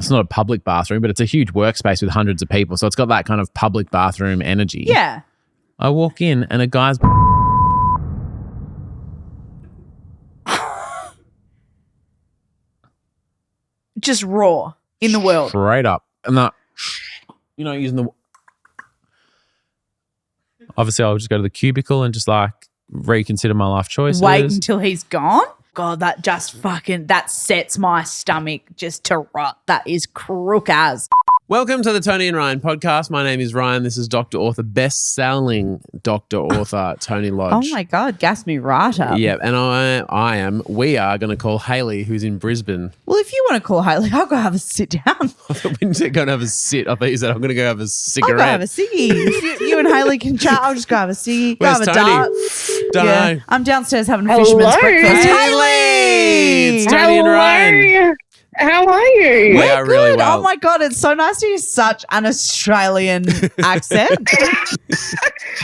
it's not a public bathroom, but it's a huge workspace with hundreds of people. So it's got that kind of public bathroom energy. Yeah. I walk in and a guy's just raw in the world. straight up. And that, using the... Obviously, I'll just go to the cubicle and just like reconsider my life choices. Wait until he's gone. God, that just that sets my stomach just to rot. That is crook as. Welcome to the Toni and Ryan podcast. My name is Ryan. This is Dr. Author, best-selling Dr. Author Toni Lodge. Oh my God, gas me right up. Yeah, and we are going to call Hayley, who's in Brisbane. Well, if you want to call Hayley, I'll go have a sit down. I thought we said go and have a sit. I thought you said I'm going to go have a cigarette. I'll go have a ciggy. If you and Hayley can chat, I'll just go have a ciggy. Go Where's have a Toni? dart. Don't know. I'm downstairs having a fisherman's breakfast. Hayley! It's Toni and Ryan. How are you? We are really well. Oh my God, it's so nice to hear such an Australian accent.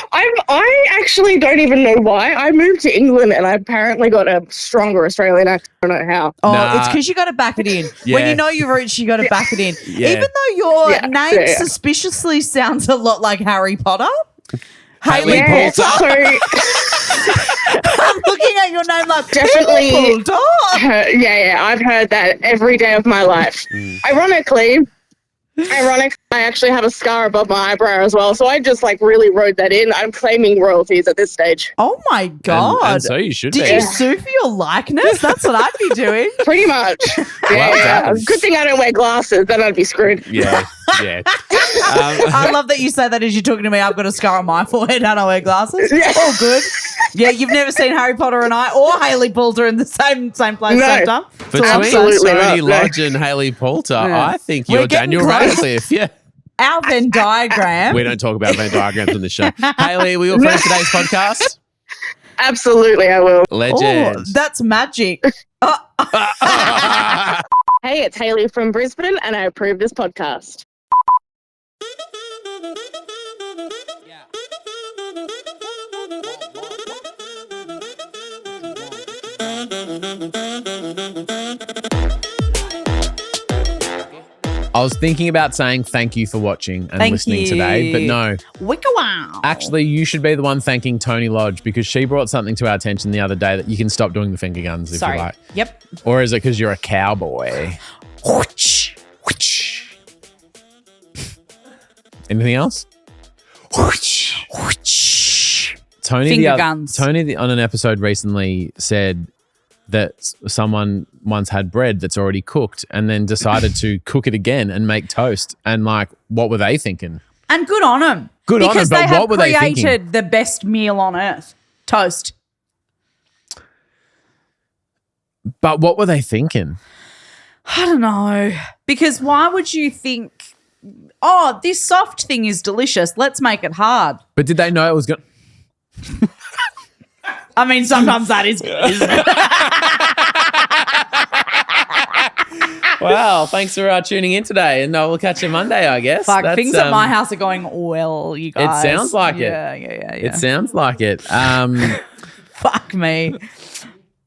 I actually don't even know why. I moved to England and I apparently got a stronger Australian accent. I don't know how. Oh, Nah. it's because you got to back it in. Yeah. When you know your roots, you got to back it in. Yeah. Even though your name suspiciously sounds a lot like Harry Potter. Hayley Yeah, Poulter. so I'm looking at your name like Definitely. Hayley Poulter. yeah, I've heard that every day of my life. Ironically, I actually have a scar above my eyebrow as well. So I just really wrote that in. I'm claiming royalties at this stage. Oh my God. And so you should be. Did you sue for your likeness? That's what I'd be doing. Pretty much. Yeah. done. Good thing I don't wear glasses. Then I'd be screwed. Yeah. I love that you say that as you're talking to me. I've got a scar on my forehead and I wear glasses. Yeah. All good. Yeah, you've never seen Harry Potter and I or Hayley Poulter in the same place, No. same time. Between Absolutely Toni not, no. Lodge and Hayley Poulter, Yeah. I think We're you're getting Daniel close. Radcliffe. Yeah. Our Venn diagram. We don't talk about Venn diagrams on this show. Hayley, will you play today's podcast? Absolutely, I will. Legend. Oh, that's magic. Hey, it's Hayley from Brisbane, and I approve this podcast. I was thinking about saying thank you for watching and Thank listening you. today, but no. Wicka wow. Actually, you should be the one thanking Toni Lodge because she brought something to our attention the other day that you can stop doing the finger guns if Sorry. you like. Yep. Or is it because you're a cowboy? Whoosh. Anything else? Whoosh. Toni, Finger guns. Toni on an episode recently said that someone once had bread that's already cooked and then decided to cook it again and make toast. And what were they thinking? And good on them. Good on 'em, because but they have what were they thinking? created the best meal on earth. Toast. But what were they thinking? I don't know. Because why would you think, oh, this soft thing is delicious. Let's make it hard. But did they know it was going to... I mean, sometimes that is good, isn't it? Well, thanks for tuning in today, and we'll catch you Monday, I guess. Fuck, That's, things at my house are going well, you guys. It sounds like it. Yeah. It sounds like it. Fuck me.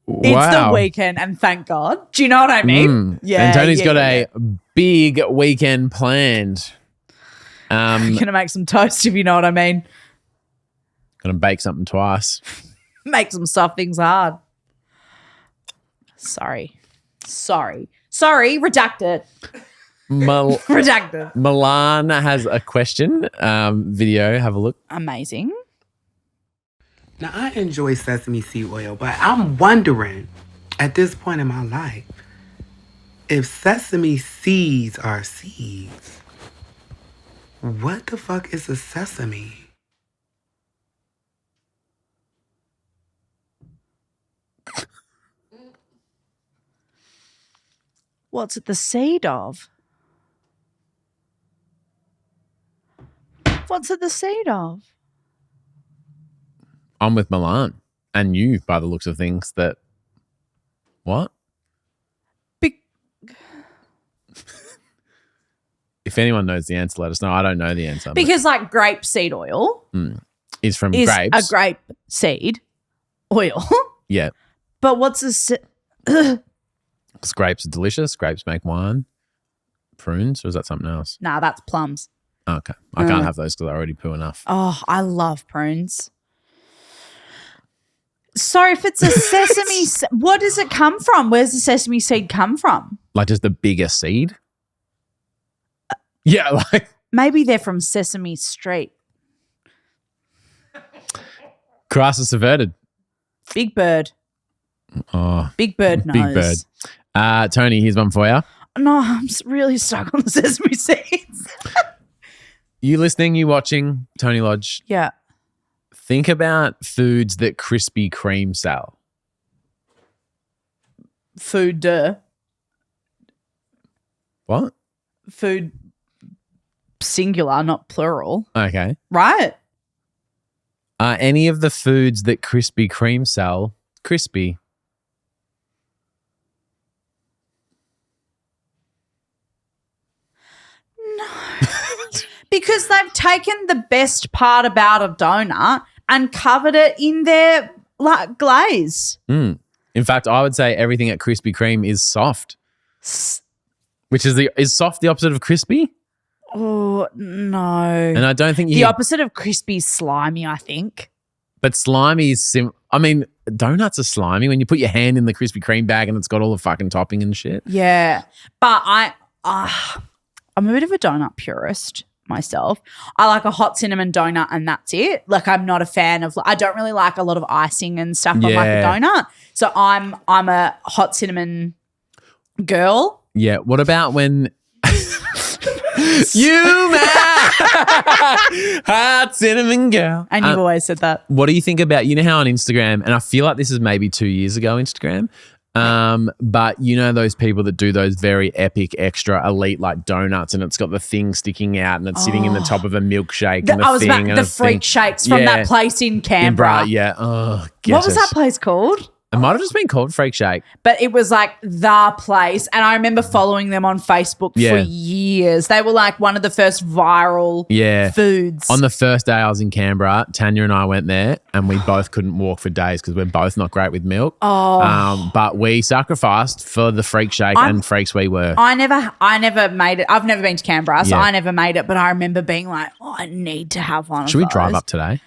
Wow. It's the weekend, and thank God. Do you know what I mean? Yeah. And Toni's got yeah. a big weekend planned. Gonna make some toast, if you know what I mean. Gonna bake something twice. Make some soft things hard. Sorry. Redacted. Redacted. Milan has a question. Video, have a look. Amazing. Now, I enjoy sesame seed oil, but I'm wondering, at this point in my life, if sesame seeds are seeds, what the fuck is a sesame? What's it the seed of? What's it the seed of? I'm with Milan and you, by the looks of things. That what? If anyone knows the answer, let us know. I don't know the answer. Because grape seed oil is from is grapes. a grape seed oil. Yeah. But what's a Because grapes are delicious. Grapes make wine. prunes, or is that something else? Nah, that's plums. Okay. I can't have those because I already poo enough. Oh, I love prunes. So if it's a sesame, what does it come from? Where's the sesame seed come from? Like just the bigger seed? Yeah, like Maybe they're from Sesame Street. crisis averted. Big Bird. Oh, Big Bird knows. big bird. Tony, here's one for you. No, I'm really stuck on the sesame seeds. You listening, you watching, Tony Lodge, Yeah. think about foods that Krispy Kreme sell. Food, What? food singular, not plural. Okay. Right? Are any of the foods that Krispy Kreme sell crispy? Because they've taken the best part about a donut and covered it in their like glaze. In fact, I would say everything at Krispy Kreme is soft. Which is soft the opposite of crispy? Oh, no. And I don't think you The opposite of crispy is slimy, I think. But slimy is donuts are slimy when you put your hand in the Krispy Kreme bag and it's got all the fucking topping and shit. Yeah. But I'm a bit of a donut purist myself. I like a hot cinnamon donut and that's it. Like I'm not a fan of I don't really like a lot of icing and stuff on like a donut. So I'm a hot cinnamon girl. Yeah. What about when you man hot cinnamon girl? And you've always said that. What do you think about, you know how on Instagram, and I feel like this is maybe 2 years ago Instagram, but you know those people that do those very epic extra elite like donuts and it's got the thing sticking out and it's sitting in the top of a milkshake and the freak shakes from that place in Canberra. Yeah. Oh, what was that place called? It might have just been called Freak Shake. But it was like the place. And I remember following them on Facebook for years. They were like one of the first viral foods. On the first day I was in Canberra, Tanya and I went there and we both couldn't walk for days because we're both not great with milk. But we sacrificed for the Freak Shake and freaks we were. I never made it. I've never been to Canberra, so I never made it. But I remember being like, I need to have one of those. Should we drive up today?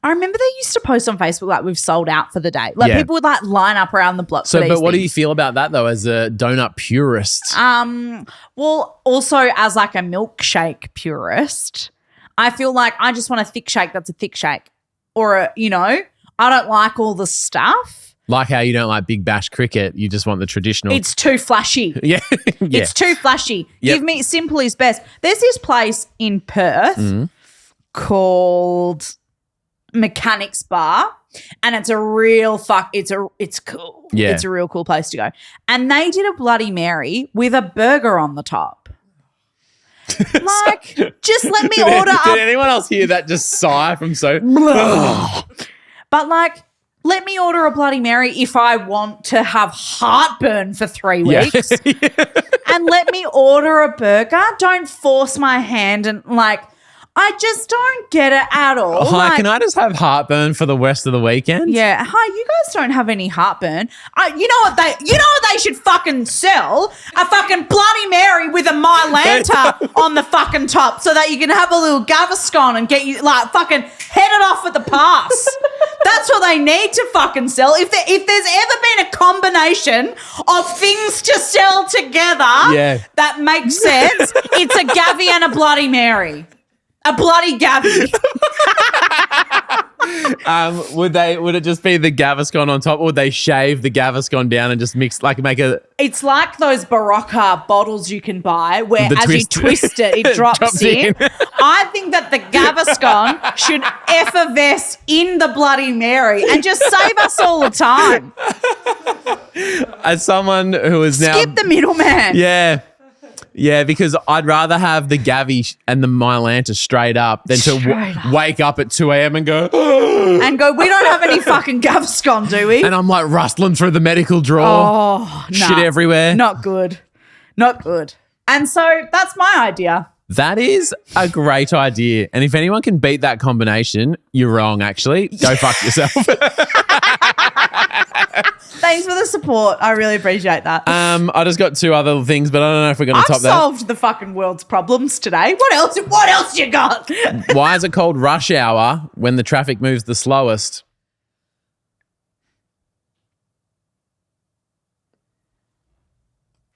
I remember they used to post on Facebook like we've sold out for the day. Like people would like line up around the block. So, but what do you feel about that though, as a donut purist? Well, also as like a milkshake purist, I feel like I just want a thick shake that's a thick shake, or I don't like all the stuff. Like how you don't like Big Bash cricket, you just want the traditional. It's too flashy. Yeah. It's too flashy. Yep. Give me simple is best. There's this place in Perth called Mechanics Bar, and it's a real it's cool. Yeah. It's a real cool place to go. And they did a Bloody Mary with a burger on the top. Like, just let me order Did anyone else hear that just sigh from so? But like, let me order a Bloody Mary if I want to have heartburn for 3 weeks. And let me order a burger. Don't force my hand and like, I just don't get it at all. Hi, can I just have heartburn for the rest of the weekend? Yeah. Hi, you guys don't have any heartburn. You know what they should fucking sell? A fucking Bloody Mary with a Mylanta on the fucking top so that you can have a little Gaviscon and get you like fucking headed off at the pass. That's what they need to fucking sell. If there's ever been a combination of things to sell together that makes sense, it's a Gavi and a Bloody Mary. A bloody Gavi. Would it just be the Gaviscon on top, or would they shave the Gaviscon down and just make a? It's like those Barocca bottles you can buy where The as twist. you twist it, it drops in. I think that the Gaviscon should effervesce in the Bloody Mary and just save us all the time. As someone who is now Skip the middleman. Yeah, because I'd rather have the Gavi and the Mylanta straight up than to wake up at 2 a.m. and go, and go, we don't have any fucking Gaviscon, do we? and I'm like rustling through the medical drawer. Oh, shit everywhere. Not good. Not good. And so that's my idea. That is a great idea. And if anyone can beat that combination, you're wrong, actually. Go fuck yourself. Thanks for the support. I really appreciate that. I just got 2 other things, but I don't know if we're going to I've top that. solved the fucking world's problems today. What else you got? Why is it called rush hour when the traffic moves the slowest?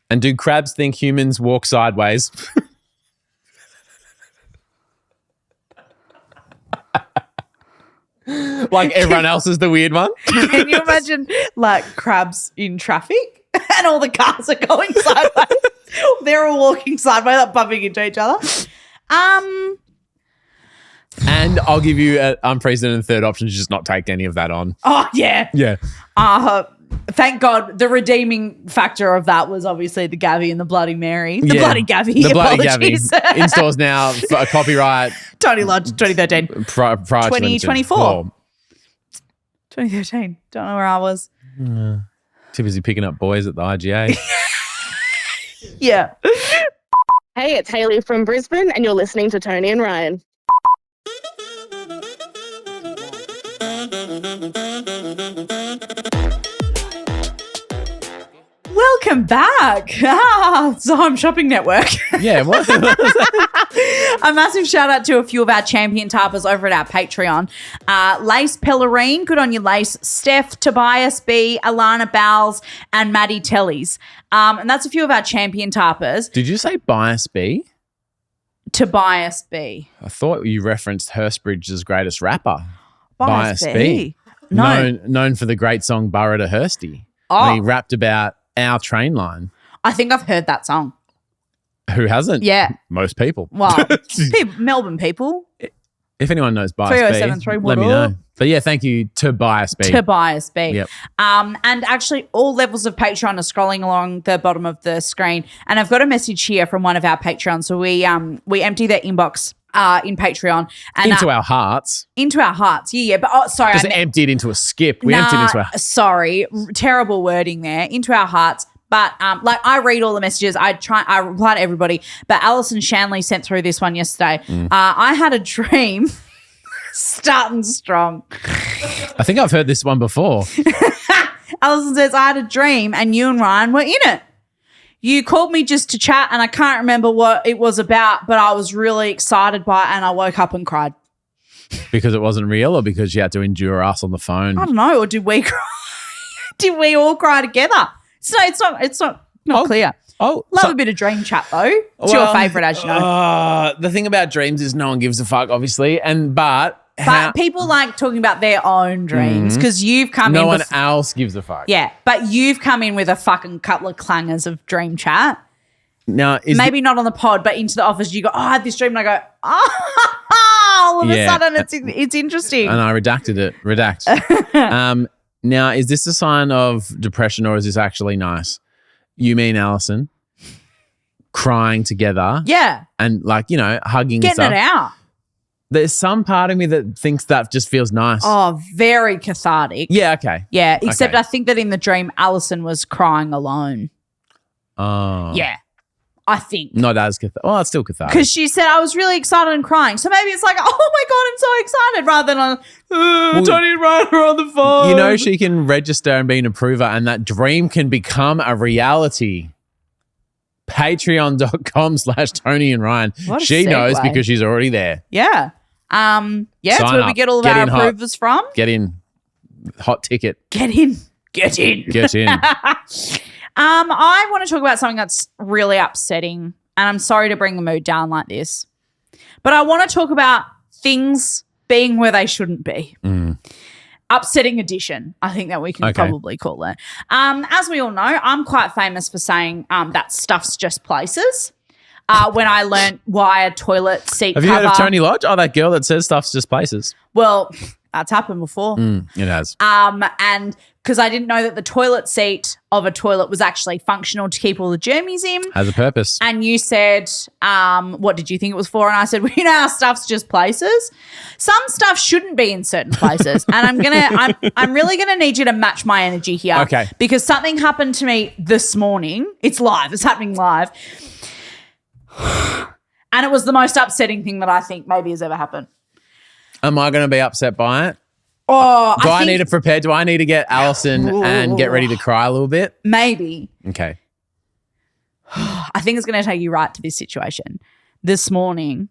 And do crabs think humans walk sideways? Like everyone else is the weird one? Can you imagine like crabs in traffic and all the cars are going sideways? They're all walking sideways, like bumping into each other. And I'll give you an unprecedented third option to just not take any of that on. Oh yeah. Yeah. Thank God the redeeming factor of that was obviously the Gabby and the Bloody Mary. The Yeah. Bloody Gabby. The Bloody Gabby. Apologies. In stores now, for a copyright Tony Lodge, 2013. prior to 2024. 2013. Don't know where I was. Too busy picking up boys at the IGA. Yeah. Hey, it's Hayley from Brisbane, and you're listening to Toni and Ryan. Welcome back. Zime Shopping Network. Yeah, what? A massive shout out to a few of our champion tarpers over at our Patreon. Lace Pellerine, good on you, Lace. Steph, Tobias B, Alana Bowles, and Maddie Tellys. And that's a few of our champion tarpers. Did you say Bias B? Tobias B. I thought you referenced Hurstbridge's greatest rapper. Bias Bias B. B. No. Known for the great song Borough to Hursty. Oh. When he rapped about our train line. I think I've heard that song. Who hasn't? Yeah. Most people. Well, Melbourne people. If anyone knows Bias 3073, B, what let me up? know. But yeah, thank you to Bias B. Tobias B. Yep. And actually all levels of Patreon are scrolling along the bottom of the screen. And I've got a message here from one of our Patreons. So we empty their inbox in Patreon. And, into our hearts. Into our hearts. Yeah. But sorry. Just emptied into a skip. We emptied into our Sorry. Terrible wording there. Into our hearts. But like I read all the messages. I reply to everybody. But Alison Shanley sent through this one yesterday. I had a dream. Starting strong. I think I've heard this one before. Alison says, I had a dream and you and Ryan were in it. You called me just to chat and I can't remember what it was about, but I was really excited by it and I woke up and cried. Because it wasn't real or because you had to endure us on the phone? I don't know. Or did we cry? Did we all cry together? So it's not clear. Oh, Love a bit of dream chat though. It's your favourite, as you know. The thing about dreams is no one gives a fuck, obviously. But people like talking about their own dreams because you've come in. No one else gives a fuck. Yeah, but you've come in with a fucking couple of clangers of dream chat. Now, maybe not on the pod, but into the office, you go, I had this dream, and I go, all of a sudden it's interesting. And I redacted it. Redact. Now, is this a sign of depression or is this actually nice? You mean Alison crying together? Yeah. And hugging Getting and stuff. it out. There's some part of me that thinks that just feels nice. Oh, very cathartic. Yeah, okay. Yeah, except Okay. I think that in the dream, Alison was crying alone. Oh. Yeah, I think. Not as cathartic. Well, it's still cathartic. Because she said, I was really excited and crying. So maybe it's like, oh my God, I'm so excited, rather than Toni and Ryan are on the phone. You know, she can register and be an approver and that dream can become a reality. Patreon.com/Toni and Ryan. What a She knows segue. because she's already there. Yeah. It's Sign where we up. get all of Get our in hot. approvers from. Get in. Hot ticket. Get in. Get in. Get in. I want to talk about something that's really upsetting, and I'm sorry to bring the mood down like this, but I want to talk about things being where they shouldn't be. Upsetting edition, I think that we can probably call it. As we all know, I'm quite famous for saying that stuff's just places. When I learned why a toilet seat Have cover. you heard of Toni Lodge? Oh, that girl that says stuff's just places. Well, that's happened before. It has. And because I didn't know that the toilet seat of a toilet was actually functional to keep all the germies in. Has a purpose. And you said, what did you think it was for? And I said, well, you know, our stuff's just places. Some stuff shouldn't be in certain places. And I'm really gonna need you to match my energy here. Okay. Because something happened to me this morning. It's live. It's happening live. And it was the most upsetting thing that I think maybe has ever happened. Am I going to be upset by it? Oh, Do I need to prepare? Do I need to get Alison and get ready to cry a little bit? Maybe. Okay. I think it's going to take you right to this situation. This morning,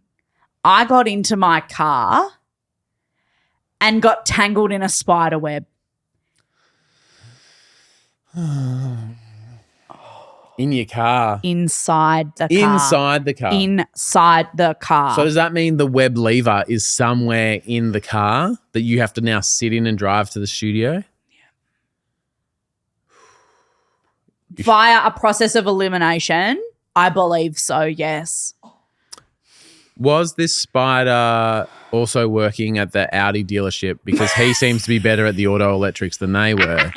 I got into my car and got tangled in a spider web. In your car. Inside the car. Inside the car. Inside the car. So does that mean the web lever is somewhere in the car that you have to now sit in and drive to the studio? Via a process of elimination, I believe so, yes. Was this spider also working at the Audi dealership because he seems to be better at the auto electrics than they were?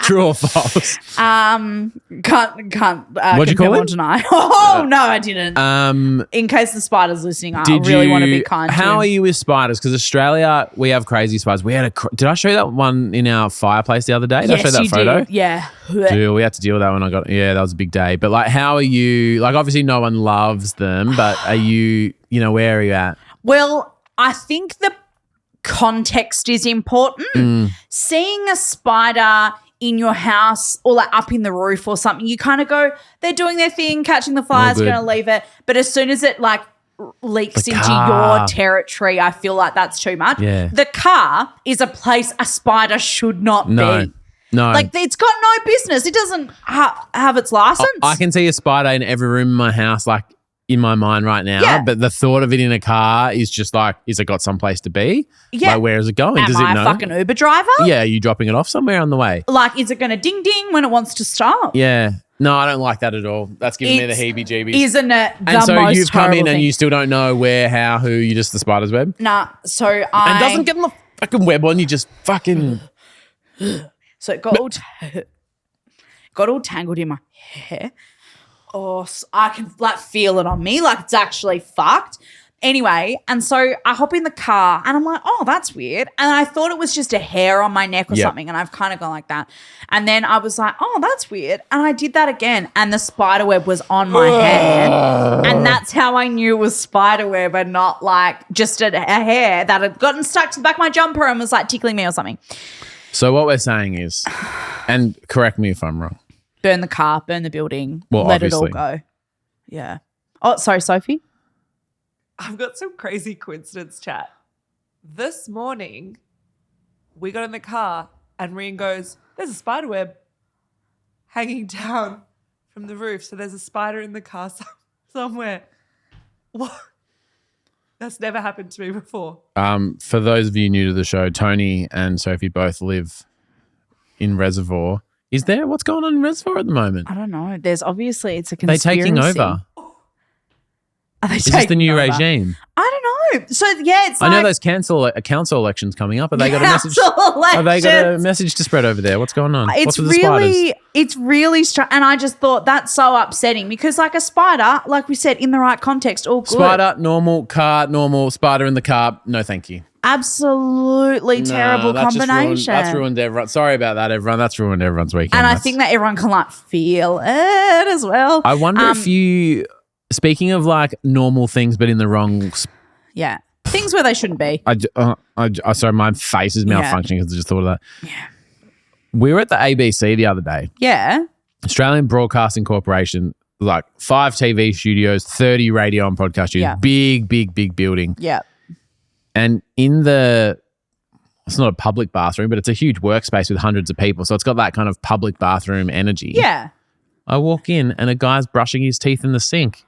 True or false? Can't What'd you call confirm or it? deny. Oh, no, I didn't. Um, In case the spider's listening, I Did really want to you- be kind to How him. are you with spiders? Because Australia, we have crazy spiders. We had did I show you that one in our fireplace the other day? Did I show that you photo? did. Yeah. Dude, we had to deal with that when I got. Yeah, that was a big day. But like, how are you? Like, obviously, no one loves them, but are you? You know, where are you at? Well, I think the context is important. Seeing a spider in your house or like up in the roof or something, you kind of go, they're doing their thing, catching the flies, good. going to leave it. But as soon as it like leaks The into car. your territory, I feel like that's too much. Yeah. The car is a place a spider should not No, be. no. Like it's got no business. It doesn't have its license. I can see a spider in every room in my house, like in my mind right now. Yeah. But the thought of it in a car is just like, is it got someplace to be? Yeah. Like, where is it going? Am Does it I know? a fucking Uber driver? Yeah, are you dropping it off somewhere on the way? Like, is it going to ding ding when it wants to stop? Yeah. No, I don't like that at all. That's giving me the It's- heebie-jeebies. Isn't it the And so most you've come horrible in and thing? you still don't know where, how, who, you just the spider's web? Nah, so And doesn't get the fucking web on, you just fucking... So it got all tangled in my hair. Oh, I can like feel it on me, like it's actually fucked. Anyway, and so I hop in the car and I'm like, oh, that's weird. And I thought it was just a hair on my neck or Yep. something. And I've kind of gone like that. And then I was like, oh, that's weird. And I did that again. And the spider web was on my hand. And that's how I knew it was spider web and not like just a hair that had gotten stuck to the back of my jumper and was like tickling me or something. So what we're saying is, and correct me if I'm wrong. Burn the car, burn the building, Well, let obviously. it all go. Yeah. Oh, sorry, Sophie. I've got some crazy coincidence chat. This morning, we got in the car and Rian goes, there's a spider web hanging down from the roof. So there's a spider in the car somewhere. What? That's never happened to me before. For those of you new to the show, Toni and Sophie both live in Reservoir. Is there? What's going on in Reservoir at the moment? I don't know. There's obviously it's a Are they conspiracy. taking over? Are they Is this the taking new over? regime? I don't know. So yeah, it's I know like those council elections coming up. Have they got a message? council Have they got a elections. message to spread over there? What's going on? It's What's with the spiders? really and I just thought that's so upsetting because like a spider, like we said, in the right context, all good. Spider, normal, car, normal, spider in the car. No, thank you. Absolutely terrible Nah, that's just combination. That's ruined everyone. Sorry about that, everyone. That's ruined everyone's weekend. And I That's- think that everyone can like feel it as well. I wonder if you, speaking of like normal things, but in the wrong. Yeah. Things where they shouldn't be. Sorry, my face is malfunctioning because I just thought of that. Yeah. We were at the ABC the other day, Yeah. Australian Broadcasting Corporation, like 5 TV studios, 30 radio and podcast studios, Yeah. big building. Yeah. And in it's not a public bathroom, but it's a huge workspace with hundreds of people. So it's got that kind of public bathroom energy. Yeah. I walk in and a guy's brushing his teeth in the sink.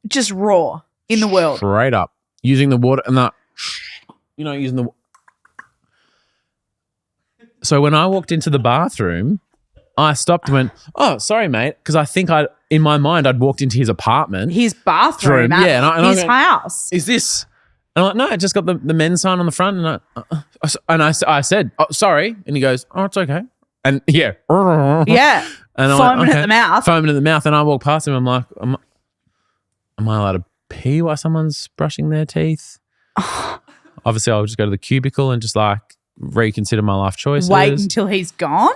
Just raw in the world. Straight up. Using the water and using the. So when I walked into the bathroom, I stopped and went, oh, sorry, mate. Because I think in my mind, I'd walked into his apartment. His bathroom Room, at yeah, and I his go, house. Is this? And I'm like, no, I just got the men's sign on the front. And I said, oh, sorry. And he goes, oh, it's okay. And yeah. Yeah. And I'm Foaming like, at the mouth. Foaming at the mouth. And I walk past him. I'm like, am I allowed to pee while someone's brushing their teeth? Obviously, I'll just go to the cubicle and just like reconsider my life choices. Wait until he's gone.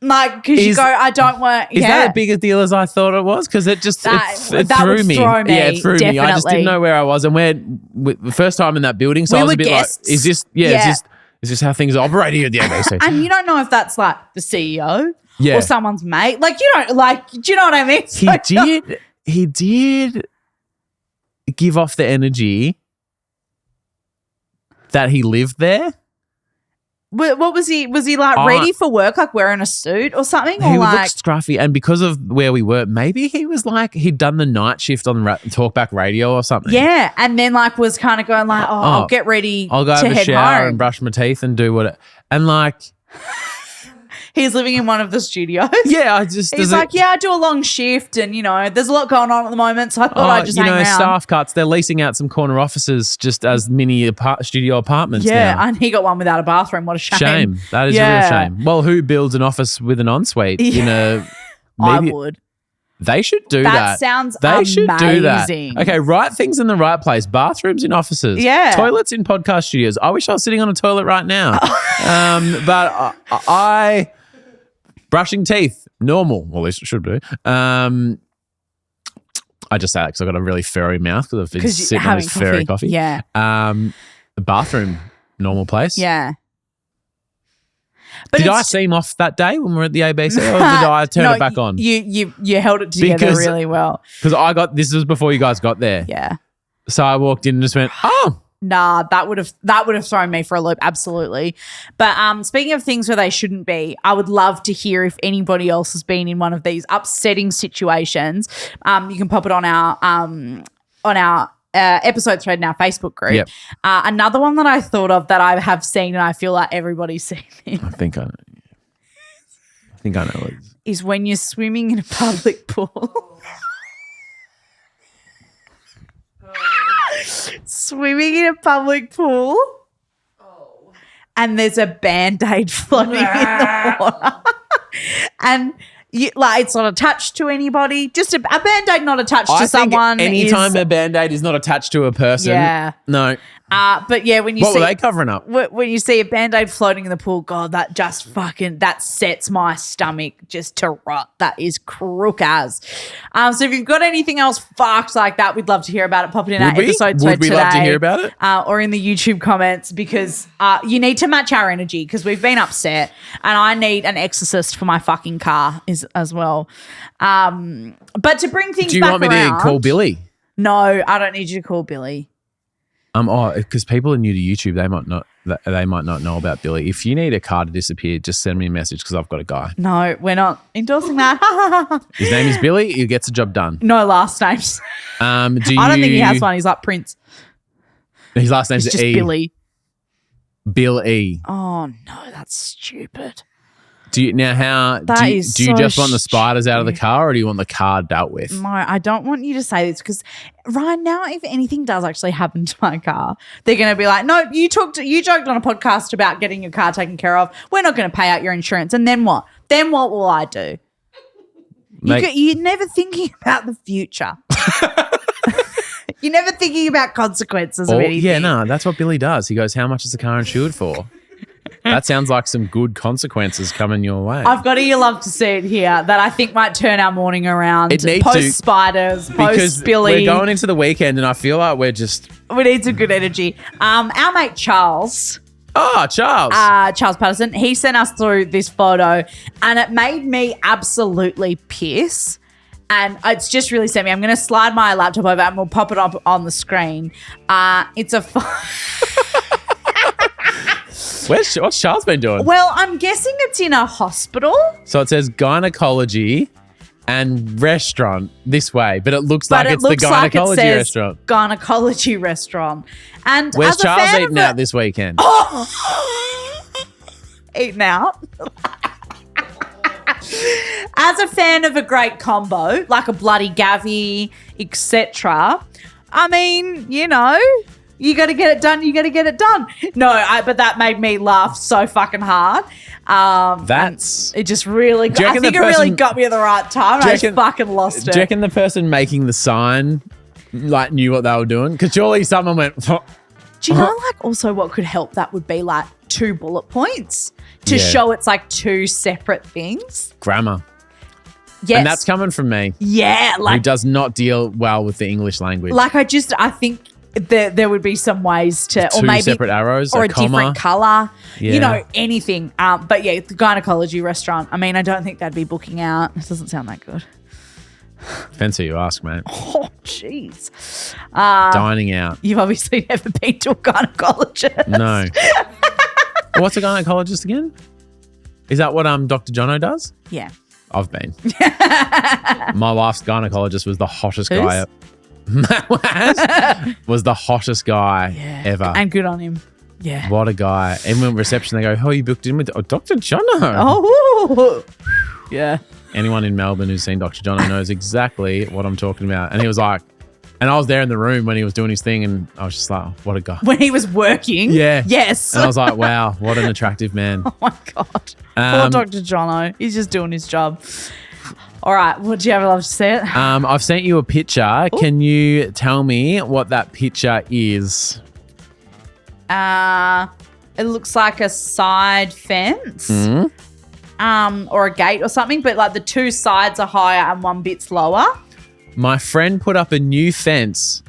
Like, because you Is- go, I don't want. Is that a bigger deal as I thought it was? Because it just it that threw would me. throw me, Yeah, it threw me. I just definitely. didn't know where I was, and the first time in that building, so We I was were a bit guests. like, is this? Yeah. Is this how things operate here at the ABC? And you don't know if that's like the CEO Yeah. or someone's mate. Like, you don't like. Do you know what I mean? He did give off the energy that he lived there. What was he? Was he like ready for work, like wearing a suit or something? He Or looked like, scruffy, and because of where we were, maybe he was like he'd done the night shift on Talkback Radio or something. yeah, and then like was kind of going like, I'll get ready. I'll go to have a head shower home. and brush my teeth and do what. And like, He's living in one of the studios. yeah, I just He's like, I do a long shift, and there's a lot going on at the moment, so I thought I'd just hang around. staff cuts. They're leasing out some corner offices just as mini studio apartments. Yeah, now. and he got one without a bathroom. What a shame. Shame. That is a real shame. Well, who builds an office with an ensuite in a? I Maybe would. they should do that. That sounds They should do that. amazing. Okay, right things in the right place. Bathrooms in offices. Yeah. Toilets in podcast studios. I wish I was sitting on a toilet right now. But I brushing teeth, normal. Well, at least it should be. I just say that because I've got a really furry mouth because I've been 'Cause you're sitting on this having furry coffee. Yeah. The bathroom, normal place. Yeah. But Did I it's- seem off that day when we were at the ABC, or did I turn No, it back on? You held it together Because- really well. Because this was before you guys got there. Yeah. So I walked in and just went, oh. Nah, that would have thrown me for a loop, absolutely. But speaking of things where they shouldn't be, I would love to hear if anybody else has been in one of these upsetting situations. You can pop it on our episode thread in our Facebook group. Yep. Another one that I thought of that I have seen and I feel like everybody's seen it I think I know what it is. is when you're swimming in a public pool. Swimming in a public pool. And there's a Band-Aid floating in the water. And it's not attached to anybody. Just a Band-Aid not attached to someone. Anytime a Band-Aid is not attached to a person. Yeah. No. But yeah, when you What see were they covering up? when you see a Band-Aid floating in the pool, God, that just that sets my stomach just to rot. That is crook as. So if you've got anything else fucked like that, we'd love to hear about it. Pop it in our episode Would we today. love to hear about it? Or in the YouTube comments, because you need to match our energy because we've been upset and I need an exorcist for my fucking car as well. But to bring things Do you back want me around, to call Billy? No, I don't need you to call Billy. Because people are new to YouTube, they might not know about Billy. If you need a car to disappear, just send me a message because I've got a guy. No, we're not endorsing that. His name is Billy. He gets the job done. No last names. I don't I don't think he has one. He's like Prince. His last name's It's just E. Billy. Bill E. Oh no, that's stupid. Do you just want the spiders out of the car, or do you want the car dealt with? No, I don't want you to say this because Ryan, now if anything does actually happen to my car, they're going to be like, no, you joked on a podcast about getting your car taken care of. We're not going to pay out your insurance. And then what? Then what will I do? You're never thinking about the future. You're never thinking about consequences of anything. Yeah, no, that's what Billy does. He goes, how much is the car insured for? That sounds like some good consequences coming your way. I've got you love to see it here that I think might turn our morning around. It needs post to, spiders, because post Billy. we're going into the weekend and I feel like we need some good energy. Our mate Charles. Oh, Charles. Charles Patterson. He sent us through this photo and it made me absolutely piss. And it's just really sent me. I'm going to slide my laptop over and we'll pop it up on the screen. It's a What's Charles been doing? Well, I'm guessing it's in a hospital. So it says gynecology and restaurant this way, but it looks like it's the gynecology restaurant. Gynecology restaurant. And Where's as a Charles fan eating out this weekend? Eating out. As a fan of a great combo, like a bloody Gavi, etc. I mean, you got to get it done. You got to get it done. No, but that made me laugh so fucking hard. It just really. I think it really got me at the right time. I just fucking lost it. Do you reckon the person making the sign knew what they were doing? Because surely someone went. Do you know also what could help? That would be 2 bullet points to Yeah. show it's like 2 separate things. Grammar. Yes. And that's coming from me, yeah, who like does not deal well with the English language. I think there would be some ways to, or 2 maybe separate arrows, or a a comma. different color, Yeah. you know, anything. But yeah, the gynecology restaurant. I mean, I don't think they'd be booking out. It doesn't sound that good. Depends who you ask, mate. Oh, jeez. Dining out. You've obviously never been to a gynecologist. No. What's a gynecologist again? Is that what Dr. Jono does? Yeah. I've been. My last gynecologist was the hottest guy. Was the hottest guy ever. And good on him. Yeah. What a guy. And when reception, they go, who are you booked in with? Oh, Dr. Jono. Oh. Yeah. Anyone in Melbourne who's seen Dr. Jono knows exactly what I'm talking about. And he was like, and I was there in the room when he was doing his thing, and I was just like, oh, what a guy. When he was working. Yeah. Yes. And I was like, wow, what an attractive man. Oh my God. Poor Dr. Jono. He's just doing his job. All right. What do you ever love to see it? I've sent you a picture. Ooh. Can you tell me what that picture is? It looks like a side fence. Or a gate or something, but like the 2 sides are higher and 1 bit's lower. My friend put up a new fence.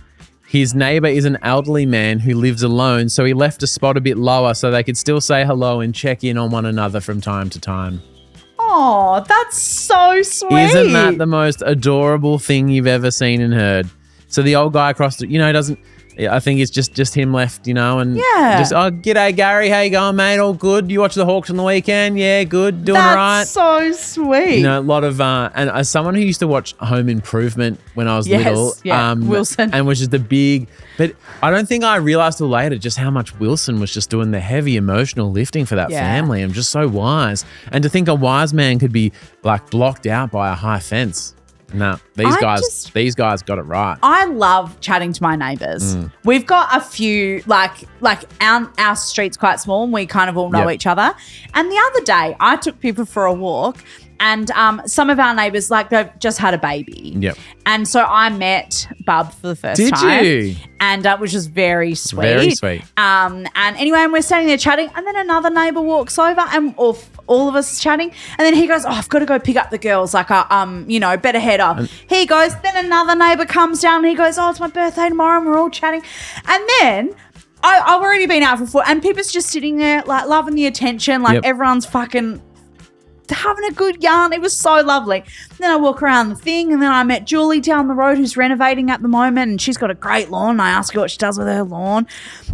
His neighbor is an elderly man who lives alone, so he left a spot a bit lower so they could still say hello and check in on one another from time to time. Oh, that's so sweet. Isn't that the most adorable thing you've ever seen and heard? So the old guy across the, doesn't, I think it's just him left, and Yeah. just, oh, g'day, Gary. How you going, mate? All good? You watch the Hawks on the weekend? Yeah, good. Doing all right? That's so sweet. A lot of, and as someone who used to watch Home Improvement when I was Yes, little, yeah, Wilson. and was just the big, but I don't think I realized till later just how much Wilson was just doing the heavy emotional lifting for that Yeah. family. I'm just so wise. And to think a wise man could be like blocked out by a high fence. No, these guys got it right. I love chatting to my neighbours. We've got a few, like our street's quite small and we kind of all know Yep. each other. And the other day I took people for a walk and some of our neighbours, like they've just had a baby. Yep. And so I met Bub for the first Did time. you? And which was very sweet. Very sweet. And anyway, and we're standing there chatting, and then another neighbour walks over, and all of us chatting, and then he goes, "Oh, I've got to go pick up the girls. Like, better head off." He goes. Then another neighbour comes down, and he goes, "Oh, it's my birthday tomorrow," and we're all chatting, and then. I've already been out for 4, and people's just sitting there, like, loving the attention, like, Yep. everyone's fucking having a good yarn. It was so lovely. Then I walk around the thing, and then I met Julie down the road who's renovating at the moment, and she's got a great lawn. I ask her what she does with her lawn.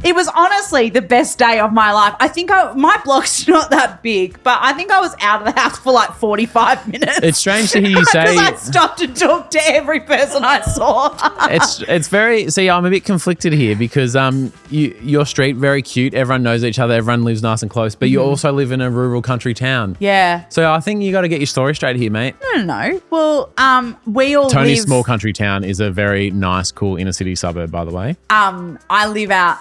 It was honestly the best day of my life. I think my block's not that big, but I think I was out of the house for like 45 minutes. It's strange to hear you say. Because I stopped to talk to every person I saw. It's very. See, I'm a bit conflicted here because your street very cute. Everyone knows each other. Everyone lives nice and close. But you also live in a rural country town. Yeah. So I think you got to get your story straight here, mate. No. Well, we all Tony's live. small country town is a very nice, cool inner city suburb, by the way. I live out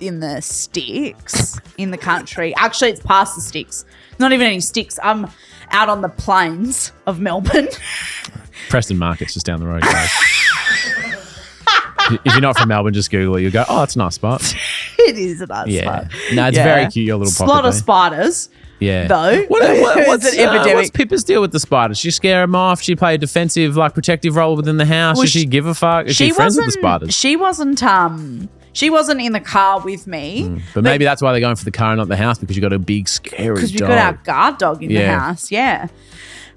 in the sticks in the country. Actually, it's past the sticks. Not even any sticks. I'm out on the plains of Melbourne. Preston Market's just down the road, guys. If you're not from Melbourne, just Google it. You'll go, oh, it's a nice spot. It is a nice Yeah. spot. No, it's very cute, your little pocket. Slot of though. spiders. Yeah. Though. What's It's an epidemic. What's Pippa's deal with the spiders? She scare them off? She play a defensive, like protective role within the house? Well, Does she give a fuck? Is she friends with the spiders? She wasn't in the car with me. But maybe that's why they're going for the car and not the house, because you got a big scary Because we've dog. got our guard dog in the house, yeah.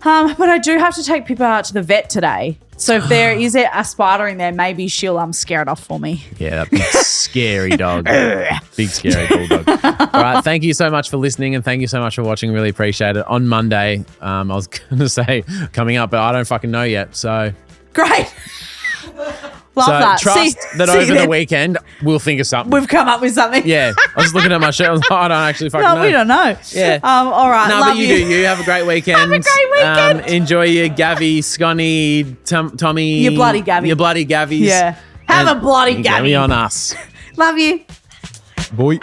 But I do have to take Pippa out to the vet today. So if there is a spider in there, maybe she'll scare it off for me. Yeah, that big scary dog. Big scary bulldog. All right, thank you so much for listening and thank you so much for watching. Really appreciate it. On Monday, I was going to say coming up, but I don't fucking know yet. So Great. Love so that. trust that see over then. the weekend, we'll think of something. We've come up with something. Yeah, I was looking at my shirt. I was like, I don't actually fucking know. No, we don't know. Yeah. All right. No, love but you do. You have a great weekend. Have a great weekend. Enjoy your Gavy, Scunny, Tommy. Your bloody Gavy. Your bloody Gavies. Yeah. Have a bloody Gavy. Gavy on us. Love you. Boy.